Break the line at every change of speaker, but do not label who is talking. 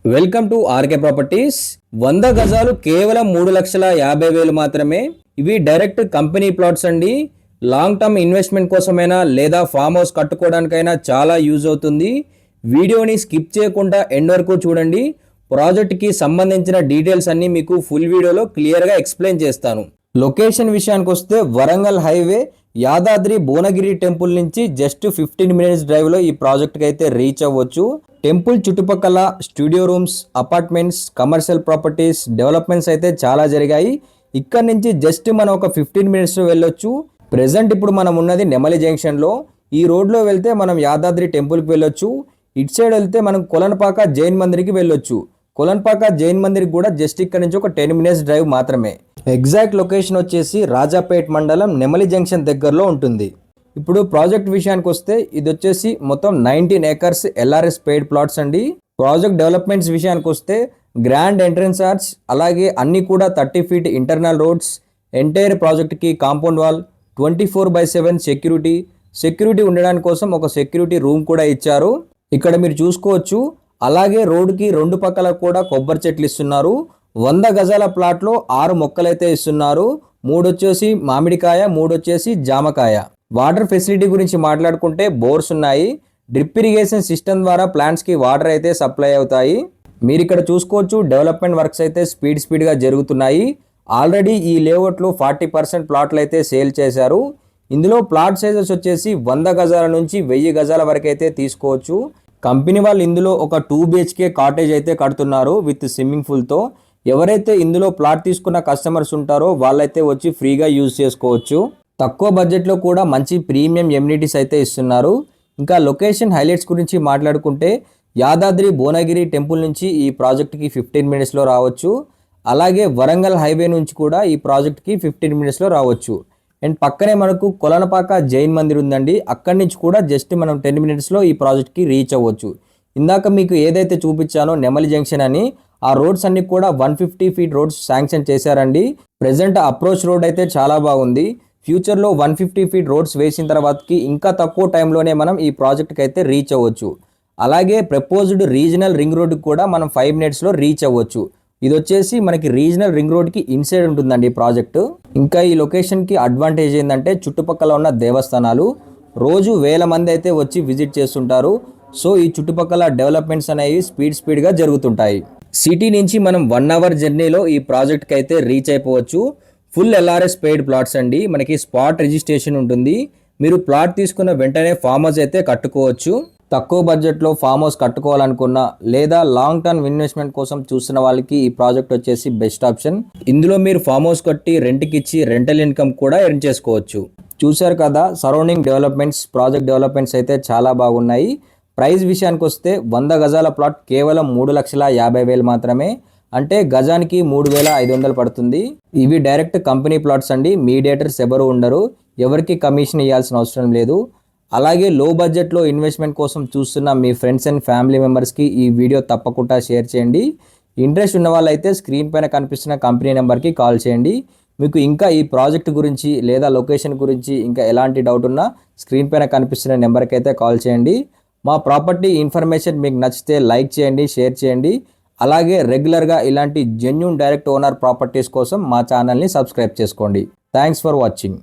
Welcome to RK properties. 100 గజాలు కేవలం 3,50,000 మాత్రమే. ఇవి డైరెక్ట్ కంపెనీ ప్లాట్స్ అండి. లాంగ్ టర్మ్ ఇన్వెస్ట్మెంట్ కోసమైనా లేదా ఫామ్ హౌస్ కట్టుకోవడానికైనా చాలా యూజ్ అవుతుంది. వీడియోని స్కిప్ చేయకుండా ఎండ్ వరకు చూడండి. ప్రాజెక్ట్కి సంబంధించిన డీటెయిల్స్ అన్నీ మీకు ఫుల్ వీడియోలో క్లియర్గా ఎక్స్ప్లెయిన్ చేస్తాను. లొకేషన్ విషయానికి వస్తే వరంగల్ హైవే యాదాద్రి భువనగిరి టెంపుల్ నుంచి జస్ట్ 15 మినిట్స్ డ్రైవ్లో ఈ ప్రాజెక్ట్కి అయితే రీచ్ అవ్వచ్చు. టెంపుల్ చుట్టుపక్కల studio rooms, apartments, commercial properties, developments అయితే చాలా జరిగాయి. ఇక్కడ నుంచి జస్ట్ మనం ఒక 15 మినిట్స్లో వెళ్ళొచ్చు. ప్రెజెంట్ ఇప్పుడు మనం ఉన్నది నెమలి జంక్షన్లో. ఈ రోడ్లో వెళ్తే మనం యాదాద్రి టెంపుల్కి వెళ్ళొచ్చు. ఇటు సైడ్ వెళ్తే మనం కొలన్పాక జైన్ మందిర్కి వెళ్ళొచ్చు. కొలన్పాక జైన్ మందిర్కి కూడా జస్ట్ ఇక్కడ నుంచి ఒక 10 మినిట్స్ డ్రైవ్ మాత్రమే. ఎగ్జాక్ట్ లొకేషన్ వచ్చేసి రాజాపేట్ మండలం నెమలి జంక్షన్ దగ్గరలో ఉంటుంది. ఇప్పుడు ప్రాజెక్ట్ విషయానికి వస్తే ఇది వచ్చేసి మొత్తం 19 ఏకర్స్ ఎల్ఆర్ఎస్ పెయిడ్ ప్లాట్స్ అండి. ప్రాజెక్ట్ డెవలప్మెంట్స్ విషయానికి వస్తే గ్రాండ్ ఎంట్రన్స్ ఆర్చ్, అలాగే అన్ని కూడా 30 ఫీట్ ఇంటర్నల్ రోడ్స్, ఎంటైర్ ప్రాజెక్ట్కి కాంపౌండ్ వాల్, 24/7 సెక్యూరిటీ ఉండడానికి కోసం ఒక సెక్యూరిటీ రూమ్ కూడా ఇచ్చారు. ఇక్కడ మీరు చూసుకోవచ్చు. అలాగే రోడ్డుకి 2 పక్కల కూడా కొబ్బరి చెట్లు ఇస్తున్నారు. 100 గజాల ప్లాట్లో 6 మొక్కలైతే ఇస్తున్నారు. 3 వచ్చేసి మామిడికాయ, 3 వచ్చేసి జామకాయ. వాటర్ ఫెసిలిటీ గురించి మాట్లాడుకుంటే బోర్స్ ఉన్నాయి. డ్రిప్ ఇరిగేషన్ సిస్టమ్ ద్వారా ప్లాంట్స్కి వాటర్ అయితే సప్లై అవుతాయి. మీరు ఇక్కడ చూసుకోవచ్చు. డెవలప్మెంట్ వర్క్స్ అయితే స్పీడ్గా జరుగుతున్నాయి. ఆల్రెడీ ఈ లేఅవుట్లో 40% ప్లాట్లు అయితే సేల్ చేశారు. ఇందులో ప్లాట్ సైజెస్ వచ్చేసి 100 గజాల నుంచి 1000 గజాల వరకు అయితే తీసుకోవచ్చు. కంపెనీ వాళ్ళు ఇందులో ఒక 2 BHK కాటేజ్ అయితే కడుతున్నారు విత్ స్విమ్మింగ్ పూల్తో. ఎవరైతే ఇందులో ప్లాట్ తీసుకున్న కస్టమర్స్ ఉంటారో వాళ్ళైతే వచ్చి ఫ్రీగా యూజ్ చేసుకోవచ్చు. తక్కువ బడ్జెట్లో కూడా మంచి ప్రీమియం ఎమ్యూనిటీస్ అయితే ఇస్తున్నారు. ఇంకా లొకేషన్ హైలైట్స్ గురించి మాట్లాడుకుంటే యాదాద్రి భువనగిరి టెంపుల్ నుంచి ఈ ప్రాజెక్ట్కి 15 మినిట్స్లో రావచ్చు. అలాగే వరంగల్ హైవే నుంచి కూడా ఈ ప్రాజెక్ట్కి 15 మినిట్స్లో రావచ్చు. అండ్ పక్కనే మనకు కొలనపాక జైన్ మందిర్ ఉందండి. అక్కడి నుంచి కూడా జస్ట్ మనం 10 మినిట్స్లో ఈ ప్రాజెక్ట్కి రీచ్ అవ్వచ్చు. ఇందాక మీకు ఏదైతే చూపించానో నెమలి జంక్షన్ అని, ఆ రోడ్స్ అన్ని కూడా 150 ఫీట్ రోడ్స్ శాంక్షన్ చేశారండి. ప్రెజెంట్ అప్రోచ్ రోడ్ అయితే చాలా బాగుంది. ఫ్యూచర్లో 150 ఫీట్ రోడ్స్ వేసిన తర్వాతకి ఇంకా తక్కువ టైంలోనే మనం ఈ ప్రాజెక్ట్కి అయితే రీచ్ అవ్వచ్చు. అలాగే ప్రపోజ్డ్ రీజనల్ రింగ్ రోడ్కి కూడా మనం 5 మినిట్స్లో రీచ్ అవ్వచ్చు. ఇది వచ్చేసి మనకి రీజనల్ రింగ్ రోడ్కి ఇన్సైడ్ ఉంటుందండి ఈ ప్రాజెక్టు. ఇంకా ఈ లొకేషన్కి అడ్వాంటేజ్ ఏంటంటే చుట్టుపక్కల ఉన్న దేవస్థానాలు రోజు వేల మంది అయితే వచ్చి విజిట్ చేస్తుంటారు. సో ఈ చుట్టుపక్కల డెవలప్మెంట్స్ అనేవి స్పీడ్గా జరుగుతుంటాయి. సిటీ నుంచి మనం 1 అవర్ జర్నీలో ఈ ప్రాజెక్ట్కి అయితే రీచ్ అయిపోవచ్చు. ఫుల్ ఎల్ఆర్ఎస్ పెయిడ్ ప్లాట్స్ అండి. మనకి స్పాట్ రిజిస్ట్రేషన్ ఉంటుంది. మీరు ప్లాట్ తీసుకున్న వెంటనే ఫామ్ హౌస్ అయితే కట్టుకోవచ్చు. తక్కువ బడ్జెట్లో ఫామ్ హౌస్ కట్టుకోవాలనుకున్నా లేదా లాంగ్ టర్మ్ ఇన్వెస్ట్మెంట్ కోసం చూస్తున్న వాళ్ళకి ఈ ప్రాజెక్ట్ వచ్చేసి బెస్ట్ ఆప్షన్. ఇందులో మీరు ఫామ్ హౌస్ కట్టి రెంట్కి ఇచ్చి రెంటల్ ఇన్కమ్ కూడా ఎర్న్ చేసుకోవచ్చు. చూశారు కదా, సరౌండింగ్ డెవలప్మెంట్స్, ప్రాజెక్ట్ డెవలప్మెంట్స్ అయితే చాలా బాగున్నాయి. ప్రైస్ విషయానికి వస్తే 100 గజాల ప్లాట్ కేవలం 3,50,000 మాత్రమే. అంటే గజానికి 3,500 పడుతుంది. ఇవి డైరెక్ట్ కంపెనీ ప్లాట్స్ అండి. మీడియేటర్స్ ఎవరు ఉండరు. ఎవరికి కమిషన్ ఇవ్వాల్సిన అవసరం లేదు. అలాగే లో బడ్జెట్లో ఇన్వెస్ట్మెంట్ కోసం చూస్తున్న మీ ఫ్రెండ్స్ అండ్ ఫ్యామిలీ మెంబర్స్కి ఈ వీడియో తప్పకుండా షేర్ చేయండి. ఇంట్రెస్ట్ ఉన్న వాళ్ళైతే స్క్రీన్ పైన కనిపిస్తున్న కంపెనీ నెంబర్కి కాల్ చేయండి. మీకు ఇంకా ఈ ప్రాజెక్ట్ గురించి లేదా లొకేషన్ గురించి ఇంకా ఎలాంటి డౌట్ ఉన్నా స్క్రీన్ పైన కనిపిస్తున్న నెంబర్కి అయితే కాల్ చేయండి. మా ప్రాపర్టీ ఇన్ఫర్మేషన్ మీకు నచ్చితే లైక్ చేయండి, షేర్ చేయండి. అలాగే రెగ్యులర్గా ఇలాంటి జెన్యూన్ డైరెక్ట్ ఓనర్ ప్రాపర్టీస్ కోసం మా ఛానల్ని సబ్స్క్రైబ్ చేసుకోండి. Thanks for watching.